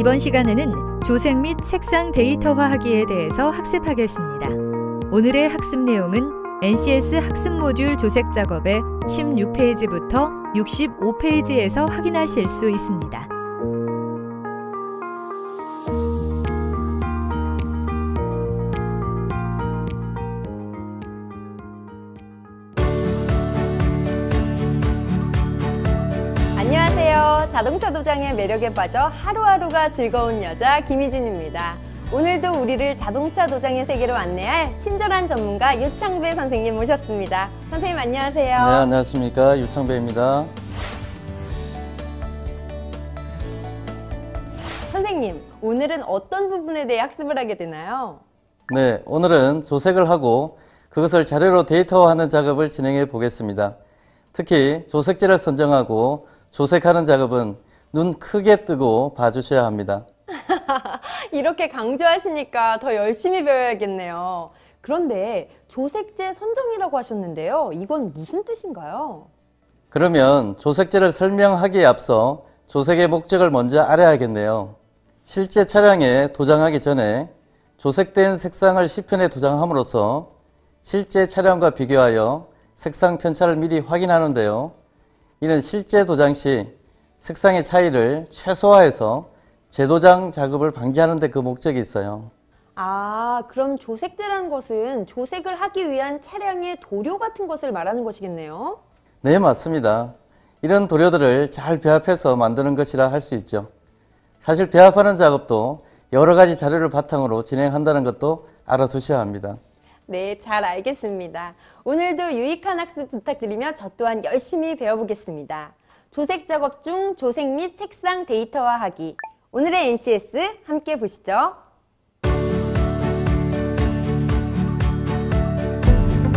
이번 시간에는 조색 및 색상 데이터화하기에 대해서 학습하겠습니다. 오늘의 학습 내용은 NCS 학습 모듈 조색 작업의 16페이지부터 65페이지에서 확인하실 수 있습니다. 안녕하세요. 자동차 도장의 매력에 빠져 하루하루가 즐거운 여자 김희진입니다. 오늘도 우리를 자동차 도장의 세계로 안내할 친절한 전문가 유창배 선생님 모셨습니다. 선생님 안녕하세요. 네, 안녕하십니까. 유창배입니다. 선생님, 오늘은 어떤 부분에 대해 학습을 하게 되나요? 네, 오늘은 조색을 하고 그것을 자료로 데이터화하는 작업을 진행해 보겠습니다. 특히 조색지를 선정하고 조색하는 작업은 눈 크게 뜨고 봐주셔야 합니다. 이렇게 강조하시니까 더 열심히 배워야겠네요. 그런데 조색제 선정이라고 하셨는데요. 이건 무슨 뜻인가요? 그러면 조색제를 설명하기에 앞서 조색의 목적을 먼저 알아야겠네요. 실제 차량에 도장하기 전에 조색된 색상을 시편에 도장함으로써 실제 차량과 비교하여 색상 편차를 미리 확인하는데요. 이는 실제 도장 시 색상의 차이를 최소화해서 재도장 작업을 방지하는 데 그 목적이 있어요. 아, 그럼 조색제라는 것은 조색을 하기 위한 차량의 도료 같은 것을 말하는 것이겠네요? 네, 맞습니다. 이런 도료들을 잘 배합해서 만드는 것이라 할 수 있죠. 사실 배합하는 작업도 여러 가지 자료를 바탕으로 진행한다는 것도 알아두셔야 합니다. 네, 잘 알겠습니다. 오늘도 유익한 학습 부탁드리며 저 또한 열심히 배워보겠습니다. 조색 작업 중 조색 및 색상 데이터화하기. 오늘의 NCS 함께 보시죠.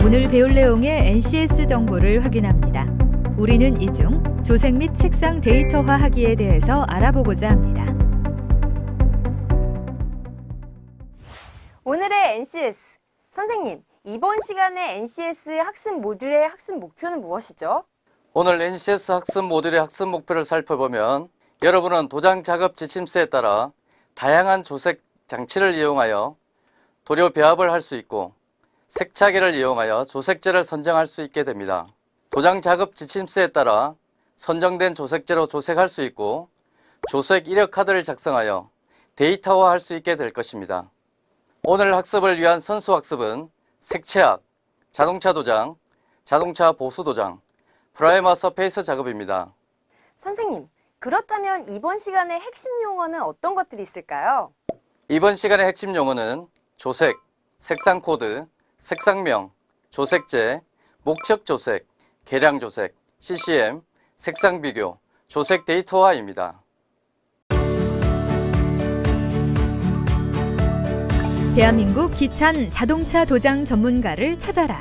오늘 배울 내용의 NCS 정보를 확인합니다. 우리는 이 중 조색 및 색상 데이터화하기에 대해서 알아보고자 합니다. 오늘의 NCS. 선생님, 이번 시간에 NCS 학습 모듈의 학습 목표는 무엇이죠? 오늘 NCS 학습 모듈의 학습 목표를 살펴보면 여러분은 도장 작업 지침서에 따라 다양한 조색 장치를 이용하여 도료 배합을 할 수 있고 색차기를 이용하여 조색제를 선정할 수 있게 됩니다. 도장 작업 지침서에 따라 선정된 조색제로 조색할 수 있고 조색 이력 카드를 작성하여 데이터화할 수 있게 될 것입니다. 오늘 학습을 위한 선수 학습은 색채학, 자동차 도장, 자동차 보수 도장, 프라이머 서페이스 작업입니다. 선생님, 그렇다면 이번 시간의 핵심 용어는 어떤 것들이 있을까요? 이번 시간의 핵심 용어는 조색, 색상 코드, 색상명, 조색제, 목적 조색, 계량 조색, CCM, 색상 비교, 조색 데이터화입니다. 대한민국 기찬 자동차 도장 전문가를 찾아라.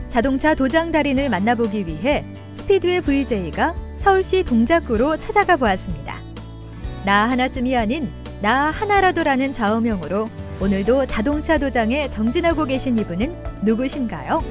자동차 도장 달인을 만나보기 위해 스피드웨이 VJ가 서울시 동작구로 찾아가 보았습니다. 나 하나쯤이 아닌 나 하나라도라는 좌우명으로 오늘도 자동차 도장에 정진하고 계신 이분은 누구신가요?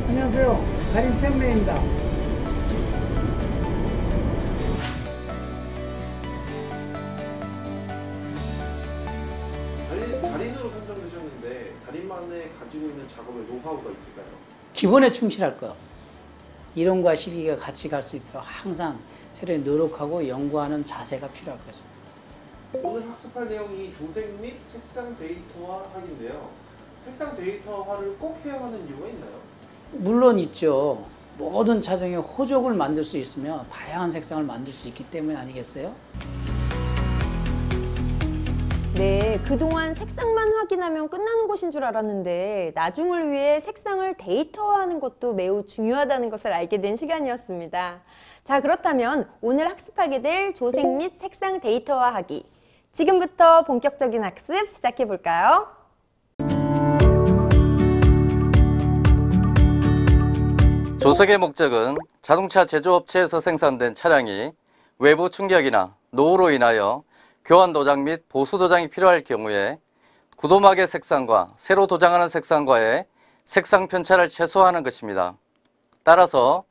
안녕하세요. 달인 최영래입니다. 달인으로 선정되셨는데 달인만의 가지고 있는 작업의 노하우가 있을까요? 기본에 충실할 거. 이론과 실기가 같이 갈 수 있도록 항상 새로 노력하고 연구하는 자세가 필요할 거죠. 오늘 학습할 내용이 조색 및 색상 데이터화하기인데요. 색상 데이터화를 꼭 해야 하는 이유가 있나요? 물론 있죠. 모든 차종에 호족을 만들 수 있으며 다양한 색상을 만들 수 있기 때문 아니겠어요? 네, 그동안 색상만 확인하면 끝나는 것인 줄 알았는데 나중을 위해 색상을 데이터화하는 것도 매우 중요하다는 것을 알게 된 시간이었습니다. 자, 그렇다면 오늘 학습하게 될 조색 및 색상 데이터화하기. 지금부터 본격적인 학습 시작해 볼까요? 조색의 목적은 자동차 제조업체에서 생산된 차량이 외부 충격이나 노후로 인하여 교환 도장 및 보수 도장이 필요할 경우에 구도막의 색상과 새로 도장하는 색상과의 색상 편차를 최소화하는 것입니다. 따라서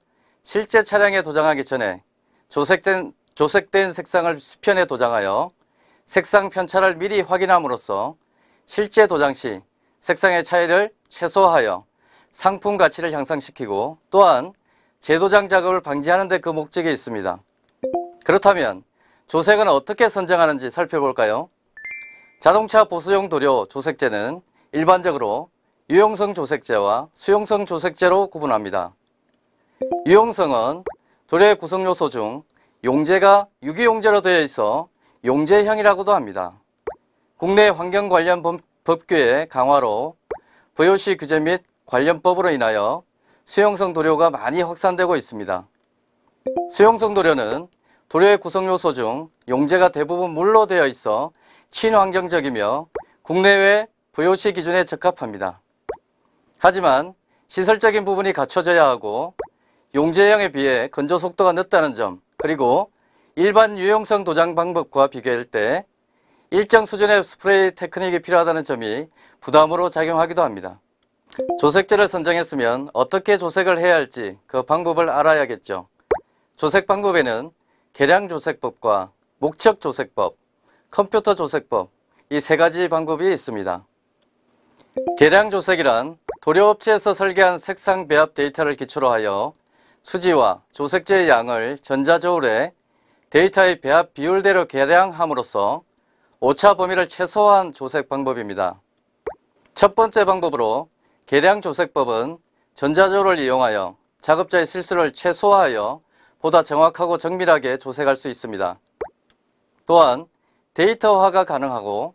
실제 차량에 도장하기 전에 조색된 색상을 수편에 도장하여 색상 편차를 미리 확인함으로써 실제 도장 시 색상의 차이를 최소화하여 상품 가치를 향상시키고 또한 재도장 작업을 방지하는 데 그 목적이 있습니다. 그렇다면 조색은 어떻게 선정하는지 살펴볼까요? 자동차 보수용 도료 조색제는 일반적으로 유용성 조색제와 수용성 조색제로 구분합니다. 유용성은 도료의 구성 요소 중 용제가 유기용제로 되어 있어 용제형이라고도 합니다. 국내 환경 관련 법규의 강화로 VOC 규제 및 관련법으로 인하여 수용성 도료가 많이 확산되고 있습니다. 수용성 도료는 도료의 구성 요소 중 용제가 대부분 물로 되어 있어 친환경적이며 국내외 VOC 기준에 적합합니다. 하지만 시설적인 부분이 갖춰져야 하고 용제형에 비해 건조 속도가 늦다는 점, 그리고 일반 유용성 도장 방법과 비교할 때 일정 수준의 스프레이 테크닉이 필요하다는 점이 부담으로 작용하기도 합니다. 조색제를 선정했으면 어떻게 조색을 해야 할지 그 방법을 알아야겠죠. 조색 방법에는 계량조색법과 목척조색법, 컴퓨터 조색법 이 세 가지 방법이 있습니다. 계량조색이란 도료업체에서 설계한 색상 배합 데이터를 기초로 하여 수지와 조색제의 양을 전자저울에 데이터의 배합 비율대로 계량함으로써 오차 범위를 최소화한 조색 방법입니다. 첫 번째 방법으로 계량조색법은 전자저울을 이용하여 작업자의 실수를 최소화하여 보다 정확하고 정밀하게 조색할 수 있습니다. 또한 데이터화가 가능하고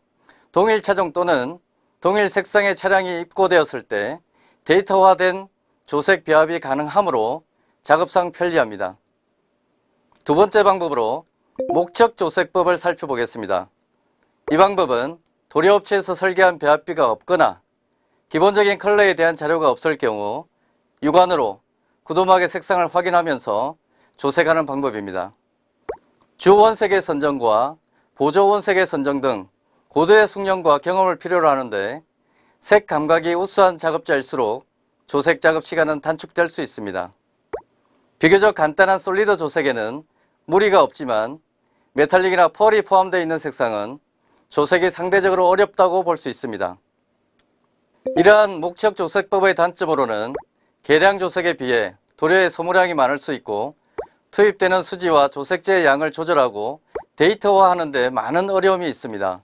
동일 차종 또는 동일 색상의 차량이 입고되었을 때 데이터화된 조색 배합이 가능하므로 작업상 편리합니다. 두 번째 방법으로 목척조색법을 살펴보겠습니다. 이 방법은 도료업체에서 설계한 배합비가 없거나 기본적인 컬러에 대한 자료가 없을 경우 육안으로 구도막의 색상을 확인하면서 조색하는 방법입니다. 주원색의 선정과 보조원색의 선정 등 고도의 숙련과 경험을 필요로 하는데 색 감각이 우수한 작업자일수록 조색 작업 시간은 단축될 수 있습니다. 비교적 간단한 솔리드 조색에는 무리가 없지만 메탈릭이나 펄이 포함되어 있는 색상은 조색이 상대적으로 어렵다고 볼 수 있습니다. 이러한 목척 조색법의 단점으로는 계량 조색에 비해 도료의 소모량이 많을 수 있고 투입되는 수지와 조색제의 양을 조절하고 데이터화하는 데 많은 어려움이 있습니다.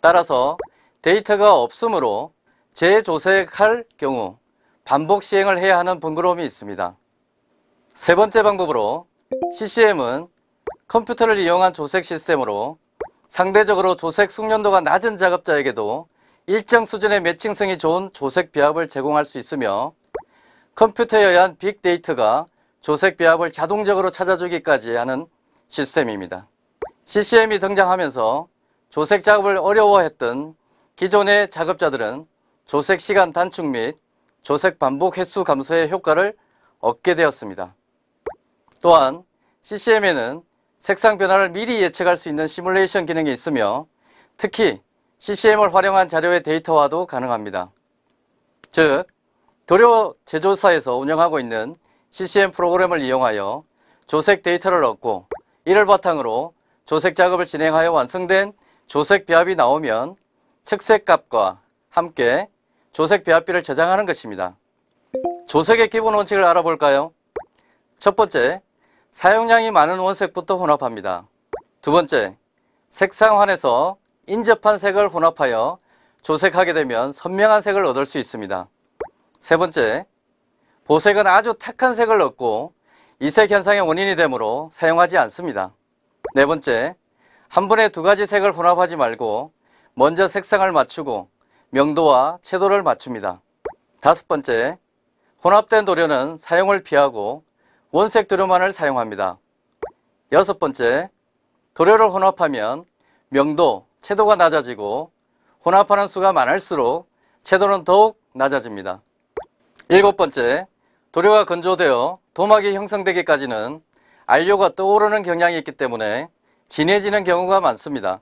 따라서 데이터가 없으므로 재조색할 경우 반복 시행을 해야 하는 번거로움이 있습니다. 세 번째 방법으로 CCM은 컴퓨터를 이용한 조색 시스템으로 상대적으로 조색 숙련도가 낮은 작업자에게도 일정 수준의 매칭성이 좋은 조색 배합을 제공할 수 있으며 컴퓨터에 의한 빅데이터가 조색 배합을 자동적으로 찾아주기까지 하는 시스템입니다. CCM이 등장하면서 조색 작업을 어려워했던 기존의 작업자들은 조색 시간 단축 및 조색 반복 횟수 감소의 효과를 얻게 되었습니다. 또한 CCM에는 색상 변화를 미리 예측할 수 있는 시뮬레이션 기능이 있으며 특히 CCM을 활용한 자료의 데이터화도 가능합니다. 즉, 도료 제조사에서 운영하고 있는 CCM 프로그램을 이용하여 조색 데이터를 얻고 이를 바탕으로 조색 작업을 진행하여 완성된 조색 배합이 나오면 측색값과 함께 조색 배합비를 저장하는 것입니다. 조색의 기본 원칙을 알아볼까요? 첫 번째, 사용량이 많은 원색부터 혼합합니다. 두 번째, 색상환에서 인접한 색을 혼합하여 조색하게 되면 선명한 색을 얻을 수 있습니다. 세 번째, 보색은 아주 탁한 색을 넣고 이색 현상의 원인이 되므로 사용하지 않습니다. 네 번째, 한 번에 두 가지 색을 혼합하지 말고 먼저 색상을 맞추고 명도와 채도를 맞춥니다. 다섯 번째, 혼합된 도료는 사용을 피하고 원색 도료만을 사용합니다. 여섯 번째, 도료를 혼합하면 명도, 채도가 낮아지고 혼합하는 수가 많을수록 채도는 더욱 낮아집니다. 일곱 번째, 도료가 건조되어 도막이 형성되기까지는 안료가 떠오르는 경향이 있기 때문에 진해지는 경우가 많습니다.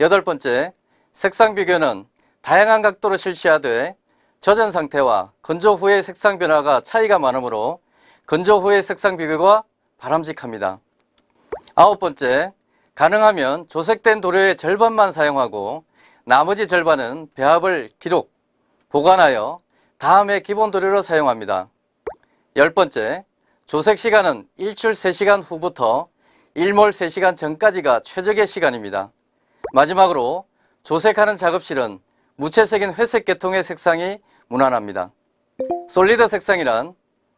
8번째, 색상 비교는 다양한 각도로 실시하되 젖은 상태와 건조 후의 색상 변화가 차이가 많으므로 건조 후의 색상 비교가 바람직합니다. 9번째, 가능하면 조색된 도료의 절반만 사용하고 나머지 절반은 배합을 기록, 보관하여 다음에 기본 도료로 사용합니다. 10번째, 조색 시간은 일출 3시간 후부터 일몰 3시간 전까지가 최적의 시간입니다. 마지막으로 조색하는 작업실은 무채색인 회색 계통의 색상이 무난합니다. 솔리드 색상이란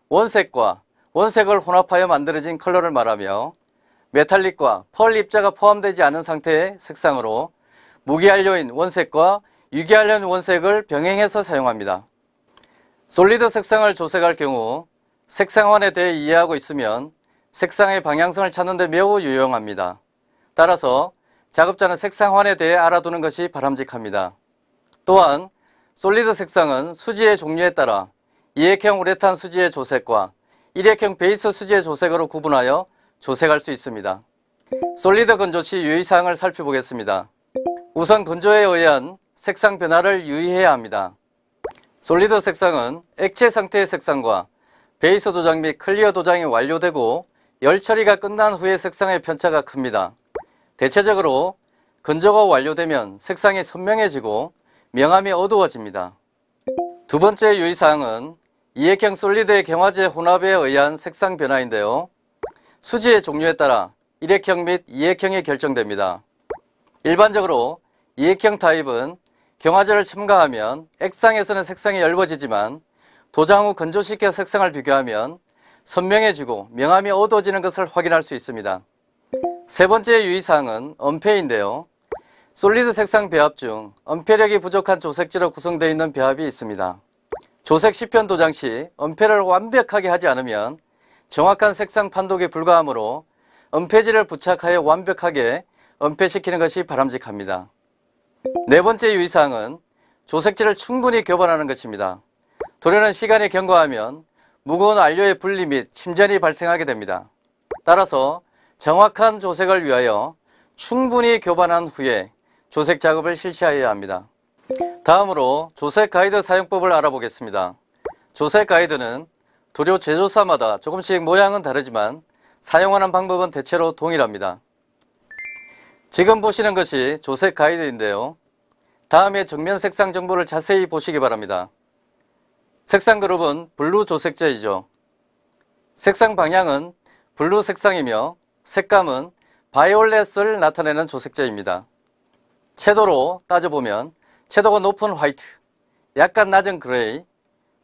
원색과 원색을 혼합하여 만들어진 컬러를 말하며 메탈릭과 펄 입자가 포함되지 않은 상태의 색상으로 무기한료인 원색과 유기한료인 원색을 병행해서 사용합니다. 솔리드 색상을 조색할 경우 색상환에 대해 이해하고 있으면 색상의 방향성을 찾는 데 매우 유용합니다. 따라서 작업자는 색상환에 대해 알아두는 것이 바람직합니다. 또한 솔리드 색상은 수지의 종류에 따라 2액형 우레탄 수지의 조색과 1액형 베이스 수지의 조색으로 구분하여 조색할 수 있습니다. 솔리드 건조 시 유의사항을 살펴보겠습니다. 우선 건조에 의한 색상 변화를 유의해야 합니다. 솔리드 색상은 액체 상태의 색상과 베이스 도장 및 클리어 도장이 완료되고 열 처리가 끝난 후의 색상의 편차가 큽니다. 대체적으로 건조가 완료되면 색상이 선명해지고 명암이 어두워집니다. 두 번째 유의사항은 2액형 솔리드의 경화제 혼합에 의한 색상 변화인데요. 수지의 종류에 따라 1액형 및 2액형이 결정됩니다. 일반적으로 2액형 타입은 경화제를 첨가하면 액상에서는 색상이 엷어지지만 도장 후 건조시켜 색상을 비교하면 선명해지고 명암이 어두워지는 것을 확인할 수 있습니다. 세 번째 유의사항은 엄폐인데요. 솔리드 색상 배합 중 엄폐력이 부족한 조색지로 구성되어 있는 배합이 있습니다. 조색 시편 도장 시 엄폐를 완벽하게 하지 않으면 정확한 색상 판독에 불과하므로 엄폐지를 부착하여 완벽하게 엄폐시키는 것이 바람직합니다. 네 번째 유의사항은 조색지를 충분히 교반하는 것입니다. 도료는 시간이 경과하면 무거운 안료의 분리 및 침전이 발생하게 됩니다. 따라서 정확한 조색을 위하여 충분히 교반한 후에 조색 작업을 실시해야 합니다. 다음으로 조색 가이드 사용법을 알아보겠습니다. 조색 가이드는 도료 제조사마다 조금씩 모양은 다르지만 사용하는 방법은 대체로 동일합니다. 지금 보시는 것이 조색 가이드인데요. 다음에 정면 색상 정보를 자세히 보시기 바랍니다. 색상 그룹은 블루 조색제이죠. 색상 방향은 블루 색상이며 색감은 바이올렛을 나타내는 조색제입니다. 채도로 따져보면 채도가 높은 화이트, 약간 낮은 그레이,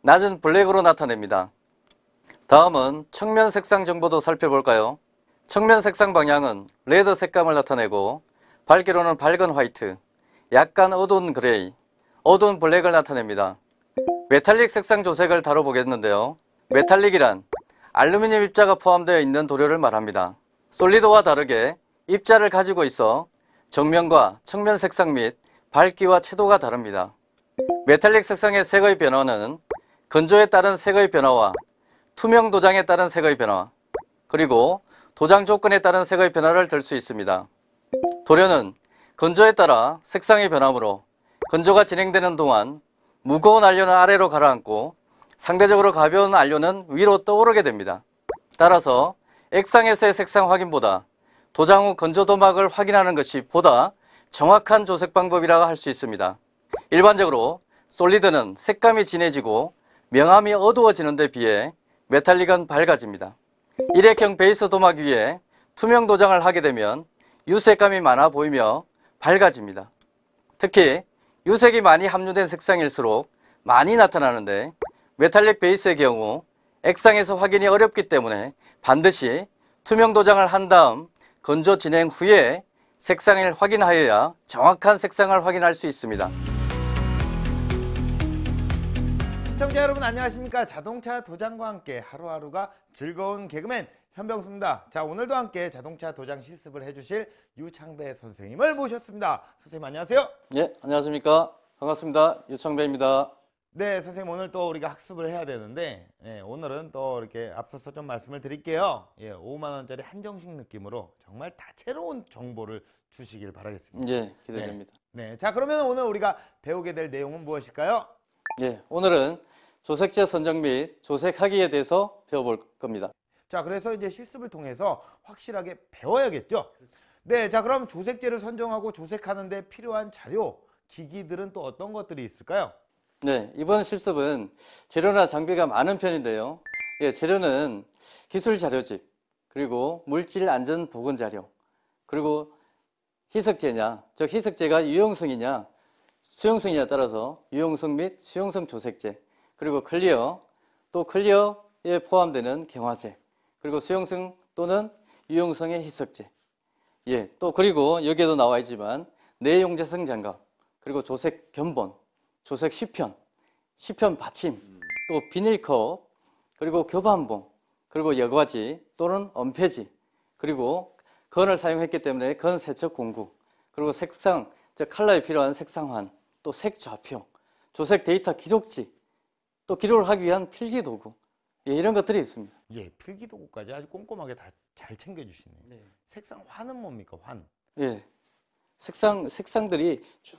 낮은 블랙으로 나타냅니다. 다음은 측면 색상 정보도 살펴볼까요? 측면 색상 방향은 레드 색감을 나타내고 밝기로는 밝은 화이트, 약간 어두운 그레이, 어두운 블랙을 나타냅니다. 메탈릭 색상 조색을 다뤄보겠는데요. 메탈릭이란 알루미늄 입자가 포함되어 있는 도료를 말합니다. 솔리드와 다르게 입자를 가지고 있어 정면과 측면 색상 및 밝기와 채도가 다릅니다. 메탈릭 색상의 색의 변화는 건조에 따른 색의 변화와 투명 도장에 따른 색의 변화, 그리고 도장 조건에 따른 색의 변화를 들 수 있습니다. 도료는 건조에 따라 색상이 변하므로 건조가 진행되는 동안 무거운 안료는 아래로 가라앉고 상대적으로 가벼운 안료는 위로 떠오르게 됩니다. 따라서 액상에서의 색상 확인보다 도장 후 건조 도막을 확인하는 것이 보다 정확한 조색 방법이라고 할 수 있습니다. 일반적으로 솔리드는 색감이 진해지고 명암이 어두워지는 데 비해 메탈릭은 밝아집니다. 일액형 베이스 도막 위에 투명 도장을 하게 되면 유색감이 많아 보이며 밝아집니다. 특히 유색이 많이 함유된 색상일수록 많이 나타나는데 메탈릭 베이스의 경우 액상에서 확인이 어렵기 때문에 반드시 투명 도장을 한 다음 건조 진행 후에 색상을 확인하여야 정확한 색상을 확인할 수 있습니다. 시청자 여러분 안녕하십니까. 자동차 도장과 함께 하루하루가 즐거운 개그맨 현병수입니다. 자, 오늘도 함께 자동차 도장 실습을 해주실 유창배 선생님을 모셨습니다. 선생님 안녕하세요. 예, 안녕하십니까. 반갑습니다. 유창배입니다. 네, 선생님 오늘 또 우리가 학습을 해야 되는데 오늘은 또 이렇게 앞서서 좀 말씀을 드릴게요. 5만 원짜리 한정식 느낌으로 정말 다채로운 정보를 주시길 바라겠습니다. 예, 기대됩니다. 네, 자 그러면 오늘 우리가 배우게 될 내용은 무엇일까요? 예, 오늘은 조색제 선정 및 조색하기에 대해서 배워볼 겁니다. 자, 그래서 이제 실습을 통해서 확실하게 배워야겠죠? 네, 자 그럼 조색제를 선정하고 조색하는 데 필요한 자료, 기기들은 또 어떤 것들이 있을까요? 네, 이번 실습은 재료나 장비가 많은 편인데요. 예, 재료는 기술 자료집, 그리고 물질 안전 보건 자료, 그리고 희석제냐, 즉 희석제가 유용성이냐, 수용성이냐에 따라서 유용성 및 수용성 조색제, 그리고 클리어, 또 클리어에 포함되는 경화제, 그리고 수용성 또는 유용성의 희석제. 예, 또 그리고 여기에도 나와 있지만 내용재성 장갑, 그리고 조색 견본, 조색 시편, 시편 받침, 또 비닐컵, 그리고 교반봉, 그리고 여과지 또는 엄폐지, 그리고 건을 사용했기 때문에 건 세척 공구, 그리고 색상, 즉 컬러에 필요한 색상환, 또 색 좌표, 조색 데이터 기록지, 또 기록을 하기 위한 필기 도구, 예, 이런 것들이 있습니다. 예, 필기 도구까지 아주 꼼꼼하게 다 잘 챙겨주시네요. 네. 색상 환은 뭡니까? 환. 예, 색상들이 쭉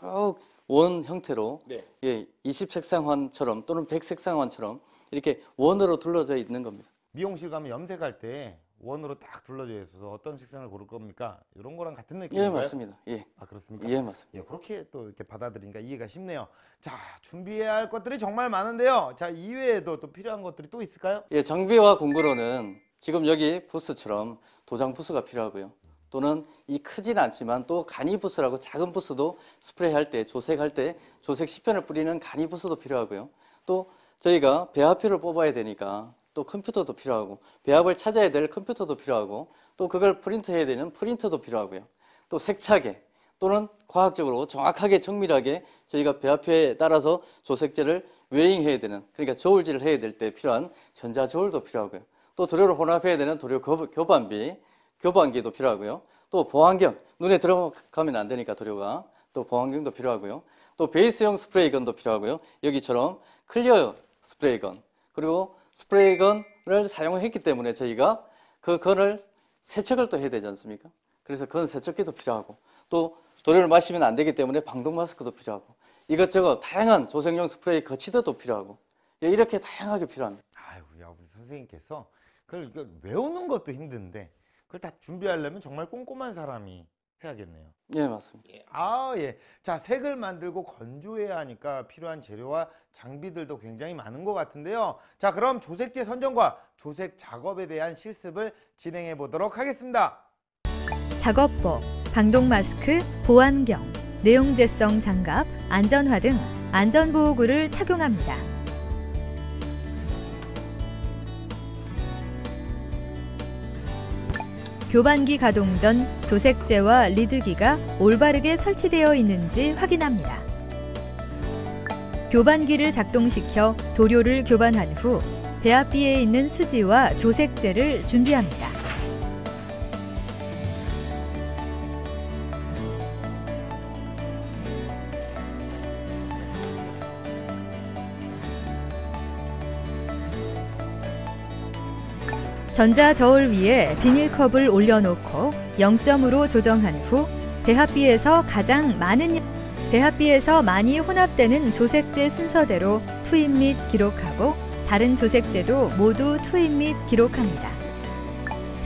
원 형태로 네. 예, 20색상환처럼 또는 100색상환처럼 이렇게 원으로 둘러져 있는 겁니다. 미용실 가면 염색할 때 원으로 딱 둘러져 있어서 어떤 색상을 고를 겁니까? 이런 거랑 같은 예, 느낌인가요? 맞습니다. 예, 아, 그렇습니까? 예, 맞습니다. 예, 그렇게 또 이렇게 받아들이니까 이해가 쉽네요. 자, 준비해야 할 것들이 정말 많은데요. 자, 이외에도 또 필요한 것들이 또 있을까요? 예, 장비와 공구로는 지금 여기 부스처럼 도장 부스가 필요하고요. 또는 이 크진 않지만 또 간이 부스라고 작은 부스도 스프레이 할 때, 조색할 때 조색 시편을 뿌리는 간이 부스도 필요하고요. 또 저희가 배합표를 뽑아야 되니까 또 컴퓨터도 필요하고, 배합을 찾아야 될 컴퓨터도 필요하고, 또 그걸 프린트해야 되는 프린터도 필요하고요. 또 색차계 또는 과학적으로 정확하게 정밀하게 저희가 배합표에 따라서 조색제를 웨잉해야 되는, 그러니까 저울질을 해야 될 때 필요한 전자저울도 필요하고요. 또 도료를 혼합해야 되는 도료 교반기도 필요하고요. 또 보안경, 눈에 들어가면 안 되니까 도료가, 또 보안경도 필요하고요. 또 베이스용 스프레이건도 필요하고요. 여기처럼 클리어 스프레이건, 그리고 스프레이건을 사용했기 때문에 저희가 그 건을 세척을 또 해야 되지 않습니까? 그래서 건 세척기도 필요하고, 또 도료를 마시면 안 되기 때문에 방독 마스크도 필요하고, 이것저것 다양한 조색용 스프레이 거치대도 필요하고, 예, 이렇게 다양하게 필요합니다. 아이고, 야, 우리 선생님께서 그걸 외우는 것도 힘든데 그걸 다 준비하려면 정말 꼼꼼한 사람이 해야겠네요. 예, 맞습니다. 예. 자, 색을 만들고 건조해야 하니까 필요한 재료와 장비들도 굉장히 많은 것 같은데요. 자, 그럼 조색제 선정과 조색 작업에 대한 실습을 진행해 보도록 하겠습니다. 작업복, 방독 마스크, 보안경, 내용재성 장갑, 안전화 등 안전보호구를 착용합니다. 교반기 가동 전 조색제와 리드기가 올바르게 설치되어 있는지 확인합니다. 교반기를 작동시켜 도료를 교반한 후 배합비에 있는 수지와 조색제를 준비합니다. 전자저울 위에 비닐컵을 올려놓고 0점으로 조정한 후 배합비에서 많이 혼합되는 조색제 순서대로 투입 및 기록하고 다른 조색제도 모두 투입 및 기록합니다.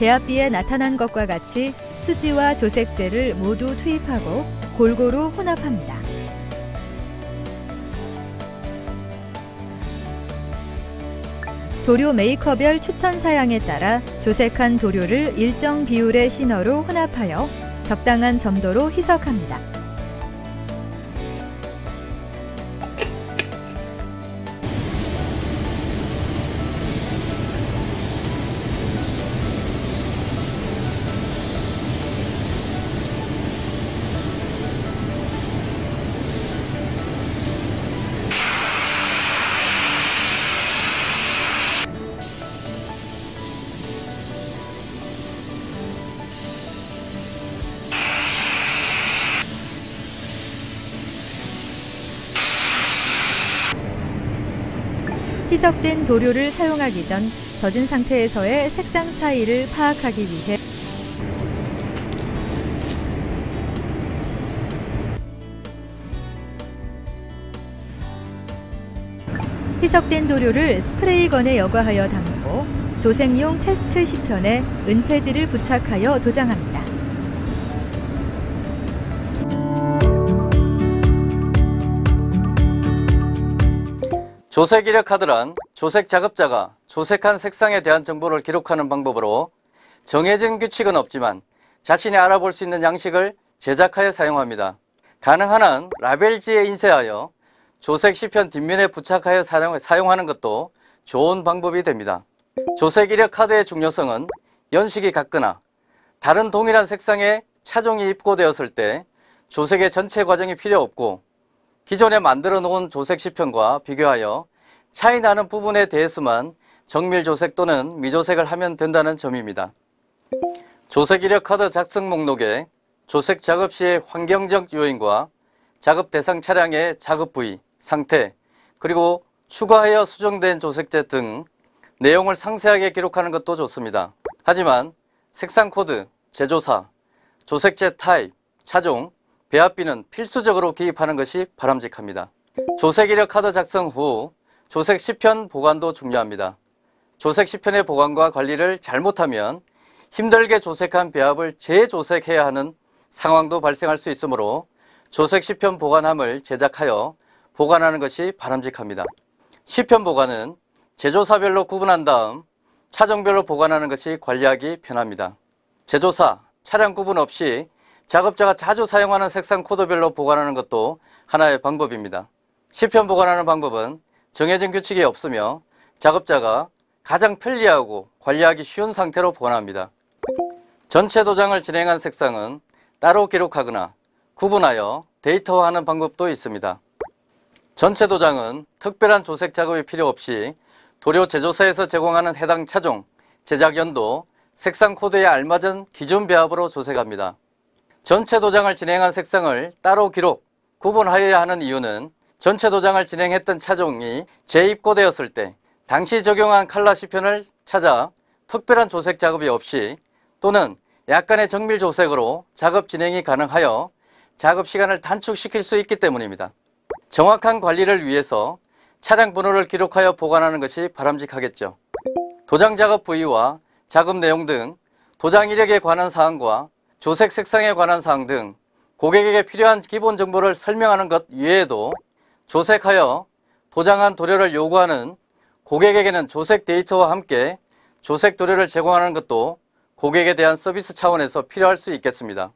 배합비에 나타난 것과 같이 수지와 조색제를 모두 투입하고 골고루 혼합합니다. 도료 메이커별 추천 사양에 따라 조색한 도료를 일정 비율의 시너로 혼합하여 적당한 점도로 희석합니다. 희석된 도료를 사용하기 전 젖은 상태에서의 색상 차이를 파악하기 위해 희석된 도료를 스프레이건에 여과하여 담고 조색용 테스트 시편에 은폐지를 부착하여 도장합니다. 조색 이력 카드란 조색 작업자가 조색한 색상에 대한 정보를 기록하는 방법으로 정해진 규칙은 없지만 자신이 알아볼 수 있는 양식을 제작하여 사용합니다. 가능한 한 라벨지에 인쇄하여 조색 시편 뒷면에 부착하여 사용하는 것도 좋은 방법이 됩니다. 조색 이력 카드의 중요성은 연식이 같거나 다른 동일한 색상의 차종이 입고되었을 때 조색의 전체 과정이 필요 없고 기존에 만들어 놓은 조색 시편과 비교하여 차이 나는 부분에 대해서만 정밀 조색 또는 미조색을 하면 된다는 점입니다. 조색 이력 카드 작성 목록에 조색 작업 시의 환경적 요인과 작업 대상 차량의 작업 부위, 상태, 그리고 추가하여 수정된 조색제 등 내용을 상세하게 기록하는 것도 좋습니다. 하지만 색상 코드, 제조사, 조색제 타입, 차종, 배합비는 필수적으로 기입하는 것이 바람직합니다. 조색 이력 카드 작성 후 조색 시편 보관도 중요합니다. 조색 시편의 보관과 관리를 잘못하면 힘들게 조색한 배합을 재조색해야 하는 상황도 발생할 수 있으므로 조색 시편 보관함을 제작하여 보관하는 것이 바람직합니다. 시편 보관은 제조사별로 구분한 다음 차종별로 보관하는 것이 관리하기 편합니다. 제조사, 차량 구분 없이 작업자가 자주 사용하는 색상 코드별로 보관하는 것도 하나의 방법입니다. 시편 보관하는 방법은 정해진 규칙이 없으며 작업자가 가장 편리하고 관리하기 쉬운 상태로 보관합니다. 전체 도장을 진행한 색상은 따로 기록하거나 구분하여 데이터화하는 방법도 있습니다. 전체 도장은 특별한 조색 작업이 필요 없이 도료 제조사에서 제공하는 해당 차종, 제작 연도, 색상 코드에 알맞은 기준 배합으로 조색합니다. 전체 도장을 진행한 색상을 따로 기록, 구분하여야 하는 이유는 전체 도장을 진행했던 차종이 재입고되었을 때 당시 적용한 컬러 시편을 찾아 특별한 조색 작업이 없이 또는 약간의 정밀 조색으로 작업 진행이 가능하여 작업 시간을 단축시킬 수 있기 때문입니다. 정확한 관리를 위해서 차량 번호를 기록하여 보관하는 것이 바람직하겠죠. 도장 작업 부위와 작업 내용 등 도장 이력에 관한 사항과 조색 색상에 관한 사항 등 고객에게 필요한 기본 정보를 설명하는 것 외에도 조색하여 도장한 도료를 요구하는 고객에게는 조색 데이터와 함께 조색 도료를 제공하는 것도 고객에 대한 서비스 차원에서 필요할 수 있겠습니다.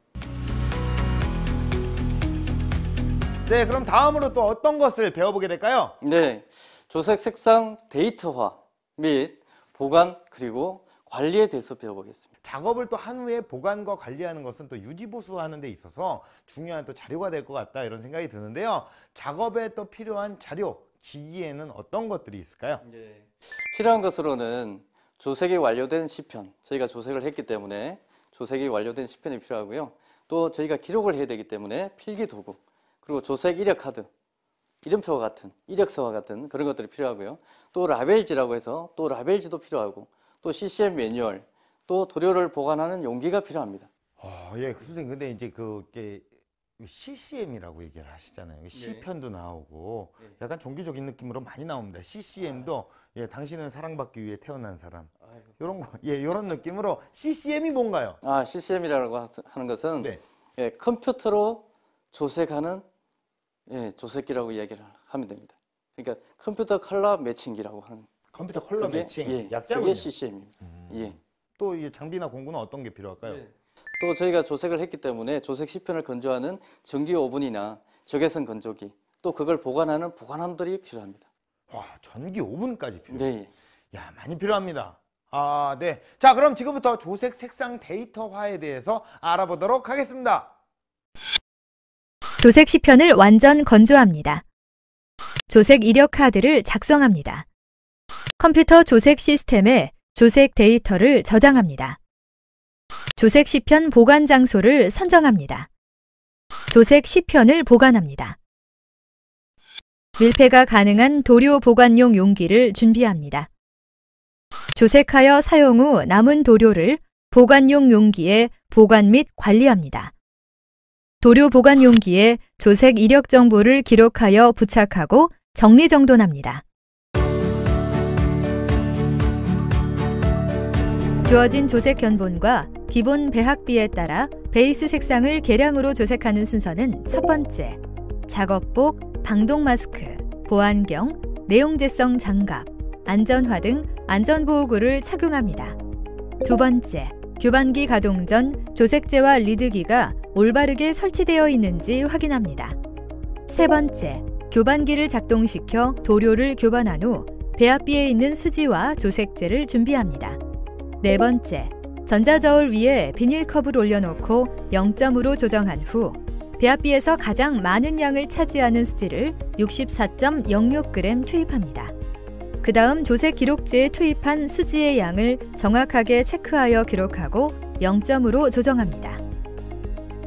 네, 그럼 다음으로 또 어떤 것을 배워보게 될까요? 네, 조색 색상 데이터화 및 보관 그리고 관리에 대해서 배워보겠습니다. 작업을 또 한 후에 보관과 관리하는 것은 또 유지보수하는 데 있어서 중요한 또 자료가 될 것 같다 이런 생각이 드는데요. 작업에 또 필요한 자료, 기기에는 어떤 것들이 있을까요? 네. 필요한 것으로는 조색이 완료된 시편, 저희가 조색을 했기 때문에 조색이 완료된 시편이 필요하고요. 또 저희가 기록을 해야 되기 때문에 필기 도구, 그리고 조색 이력 카드, 이름표와 같은, 이력서와 같은 그런 것들이 필요하고요. 또 라벨지라고 해서 또 라벨지도 필요하고 또 CCM 매뉴얼, 또 도료를 보관하는 용기가 필요합니다. 예, 선생님, 근데 이제 그게 CCM이라고 얘기를 하시잖아요. 시편도 나오고 약간 종교적인 느낌으로 많이 나옵니다. CCM도 예, 당신은 사랑받기 위해 태어난 사람. 이런 거, 예, 이런 느낌으로 CCM이 뭔가요? CCM이라고 하는 것은 네. 예, 컴퓨터로 조색하는 조색기라고 이야기를 하면 됩니다. 그러니까 컴퓨터 컬러 매칭기라고 하는. 컴퓨터 컬러 매칭, 그게 약자군요. CCM입니다. 예. 또 이 장비나 공구는 어떤 게 필요할까요? 또 저희가 조색을 했기 때문에 조색 시편을 건조하는 전기 오븐이나 적외선 건조기, 또 그걸 보관하는 보관함들이 필요합니다. 와, 전기 오븐까지 필요해요. 네. 야, 많이 필요합니다. 네. 자, 그럼 지금부터 조색 색상 데이터화에 대해서 알아보도록 하겠습니다. 조색 시편을 완전 건조합니다. 조색 이력 카드를 작성합니다. 컴퓨터 조색 시스템에 조색 데이터를 저장합니다. 조색 시편 보관 장소를 선정합니다. 조색 시편을 보관합니다. 밀폐가 가능한 도료 보관용 용기를 준비합니다. 조색하여 사용 후 남은 도료를 보관용 용기에 보관 및 관리합니다. 도료 보관 용기에 조색 이력 정보를 기록하여 부착하고 정리정돈합니다. 주어진 조색 견본과 기본 배합비에 따라 베이스 색상을 계량으로 조색하는 순서는 첫 번째, 작업복, 방독 마스크, 보안경, 내용재성 장갑, 안전화 등 안전보호구를 착용합니다. 두 번째, 교반기 가동 전 조색제와 리드기가 올바르게 설치되어 있는지 확인합니다. 세 번째, 교반기를 작동시켜 도료를 교반한 후 배합비에 있는 수지와 조색제를 준비합니다. 네 번째, 전자저울 위에 비닐컵을 올려놓고 0점으로 조정한 후 배합비에서 가장 많은 양을 차지하는 수지를 64.06g 투입합니다. 그 다음 조색 기록지에 투입한 수지의 양을 정확하게 체크하여 기록하고 0점으로 조정합니다.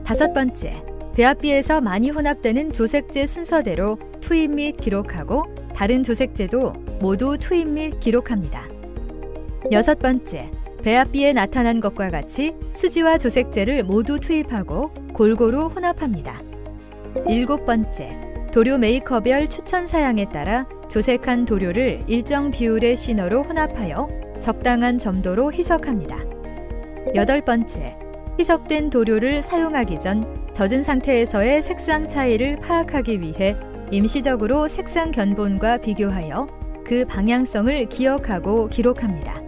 다섯 번째, 배합비에서 많이 혼합되는 조색제 순서대로 투입 및 기록하고 다른 조색제도 모두 투입 및 기록합니다. 여섯 번째, 배합비에 나타난 것과 같이 수지와 조색제를 모두 투입하고 골고루 혼합합니다. 일곱 번째, 도료 메이커별 추천 사양에 따라 조색한 도료를 일정 비율의 시너로 혼합하여 적당한 점도로 희석합니다. 여덟 번째, 희석된 도료를 사용하기 전 젖은 상태에서의 색상 차이를 파악하기 위해 임시적으로 색상 견본과 비교하여 그 방향성을 기억하고 기록합니다.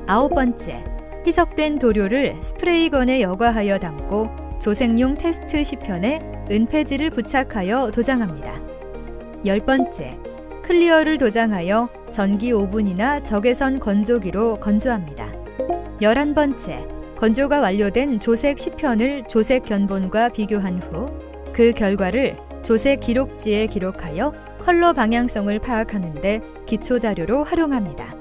아홉 번째, 희석된 도료를 스프레이건에 여과하여 담고 조색용 테스트 시편에 은폐지를 부착하여 도장합니다. 열 번째, 클리어를 도장하여 전기 오븐이나 적외선 건조기로 건조합니다. 11번째, 건조가 완료된 조색 시편을 조색 견본과 비교한 후 그 결과를 조색 기록지에 기록하여 컬러 방향성을 파악하는 데 기초 자료로 활용합니다.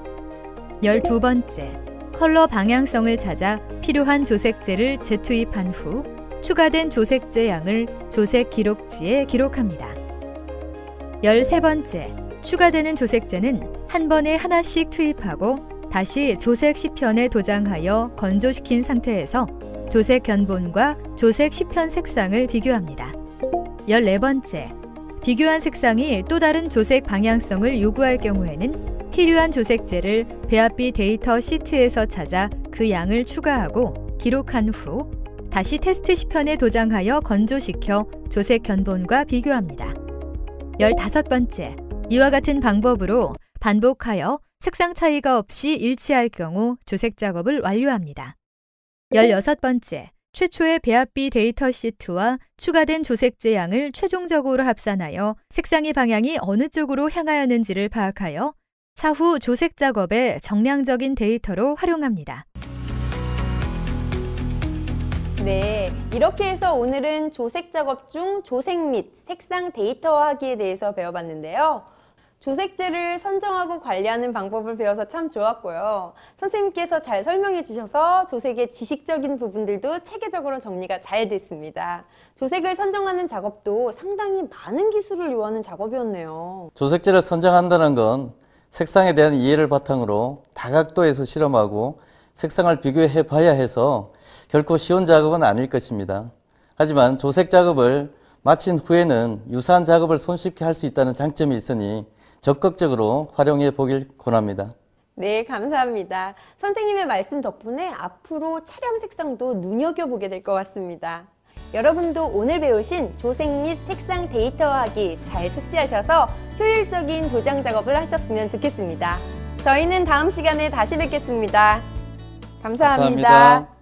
12번째, 컬러 방향성을 찾아 필요한 조색제를 재투입한 후 추가된 조색제 양을 조색 기록지에 기록합니다. 13번째, 추가되는 조색제는 한 번에 하나씩 투입하고 다시 조색 시편에 도장하여 건조시킨 상태에서 조색 견본과 조색 시편 색상을 비교합니다. 14번째, 비교한 색상이 또 다른 조색 방향성을 요구할 경우에는 필요한 조색제를 배합비 데이터 시트에서 찾아 그 양을 추가하고 기록한 후 다시 테스트 시편에 도장하여 건조시켜 조색 견본과 비교합니다. 15번째, 이와 같은 방법으로 반복하여 색상 차이가 없이 일치할 경우 조색 작업을 완료합니다. 16번째, 최초의 배합비 데이터 시트와 추가된 조색제 양을 최종적으로 합산하여 색상의 방향이 어느 쪽으로 향하였는지를 파악하여 차후 조색 작업에 정량적인 데이터로 활용합니다. 네, 이렇게 해서 오늘은 조색 작업 중 조색 및 색상 데이터화하기에 대해서 배워봤는데요. 조색제를 선정하고 관리하는 방법을 배워서 참 좋았고요. 선생님께서 잘 설명해 주셔서 조색의 지식적인 부분들도 체계적으로 정리가 잘 됐습니다. 조색을 선정하는 작업도 상당히 많은 기술을 요하는 작업이었네요. 조색제를 선정한다는 건 색상에 대한 이해를 바탕으로 다각도에서 실험하고 색상을 비교해 봐야 해서 결코 쉬운 작업은 아닐 것입니다. 하지만 조색 작업을 마친 후에는 유사한 작업을 손쉽게 할 수 있다는 장점이 있으니 적극적으로 활용해 보길 권합니다. 네, 감사합니다. 선생님의 말씀 덕분에 앞으로 촬영 색상도 눈여겨보게 될 것 같습니다. 여러분도 오늘 배우신 조색 및 색상 데이터화하기 잘 숙지하셔서 효율적인 도장 작업을 하셨으면 좋겠습니다. 저희는 다음 시간에 다시 뵙겠습니다. 감사합니다.